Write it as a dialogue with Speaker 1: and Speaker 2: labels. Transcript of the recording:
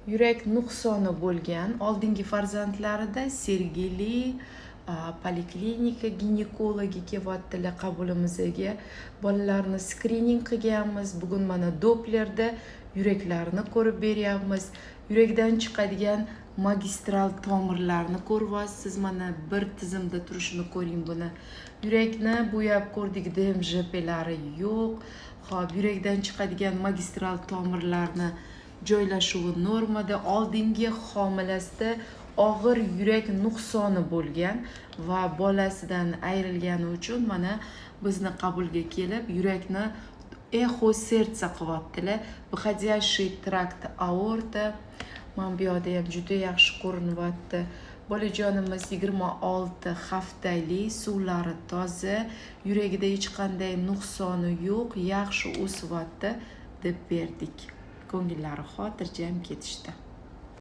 Speaker 1: yurak nuqsoni bo'lgan oldingi farzandlarida Sergeli poliklinika ginekologi kelyaptilar qabulimizga. Bolalarni skrining qilganmiz. Bugun mana Dopplerda yuraklarni ko'rib beryapmiz. Yurakdan chiqadigan magistral tomirlarni ko'ryapsiz. Mana bir tizimda turishini ko'ring buni. Yurakni bo'yab ko'rdik, DMJPlari yo'q. Xo'p, yurakdan chiqadigan magistral tomirlarni joylashuvi normada. Oldingi homilasida og'ir yurak nuqsoni bo'lgan va bolasidan ayrilgani uchun mana bizni qabulga kelib yurakni eho serдца qilyaptilar. Выходящий trakt aorta. Mana bu yerda ham juda yaxshi ko'rinyapti. Bolajonimiz 26 haftalik, suvlari toza, yuragida hech qanday nuqsoni yo'q, yaxshi o'syapti deb berdik. Ko'ngillari xotirjam ketishdi.